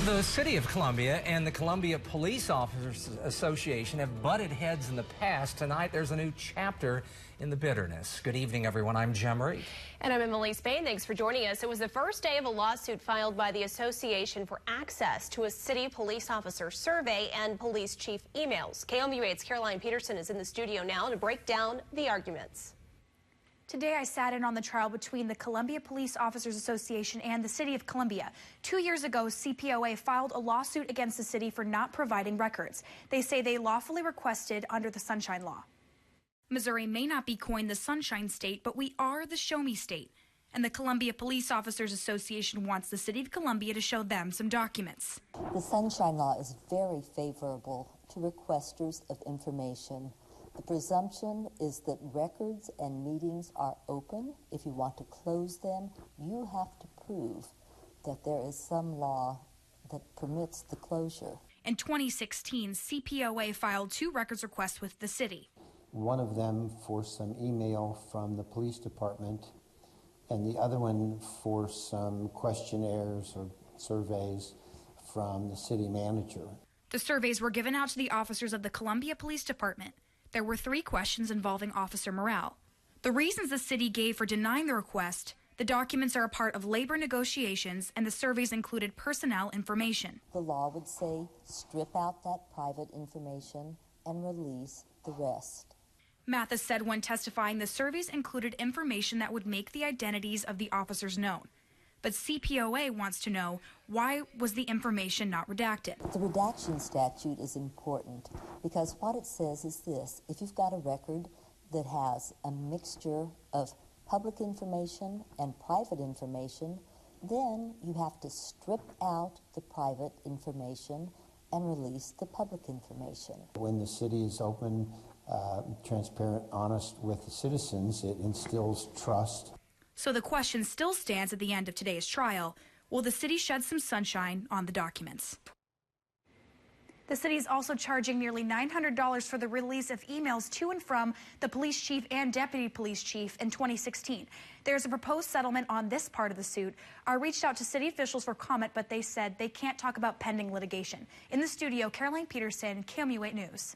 The City of Columbia and the Columbia Police Officers Association have butted heads in the past. Tonight, there's a new chapter in the bitterness. Good evening, everyone. I'm Jem Reed. And I'm Emily Spain. Thanks for joining us. It was the first day of a lawsuit filed by the association for access to a city police officer survey and police chief emails. KOMU8's Caroline Peterson is in the studio now to break down the arguments. Today, I sat in on the trial between the Columbia Police Officers Association and the City of Columbia. 2 years ago, CPOA filed a lawsuit against the city for not providing records. They say they lawfully requested under the Sunshine Law. Missouri may not be coined the Sunshine State, but we are the Show Me State. And the Columbia Police Officers Association wants the City of Columbia to show them some documents. The Sunshine Law is very favorable to requesters of information. The presumption is that records and meetings are open. If you want to close them, you have to prove that there is some law that permits the closure. In 2016, CPOA filed 2 records requests with the city. One of them for some email from the police department, and the other one for some questionnaires or surveys from the city manager. The surveys were given out to the officers of the Columbia Police Department. There were 3 questions involving officer morale. The reasons the city gave for denying the request: the documents are a part of labor negotiations, and the surveys included personnel information. The law would say strip out that private information and release the rest. Mathis said when testifying the surveys included information that would make the identities of the officers known. But CPOA wants to know, why was the information not redacted? The redaction statute is important because what it says is this: if you've got a record that has a mixture of public information and private information, then you have to strip out the private information and release the public information. When the city is open, transparent, honest with the citizens, it instills trust. So the question still stands at the end of today's trial: will the city shed some sunshine on the documents? The city is also charging nearly $900 for the release of emails to and from the police chief and deputy police chief in 2016. There's a proposed settlement on this part of the suit. I reached out to city officials for comment, but they said they can't talk about pending litigation. In the studio, Caroline Peterson, KOMU8 News.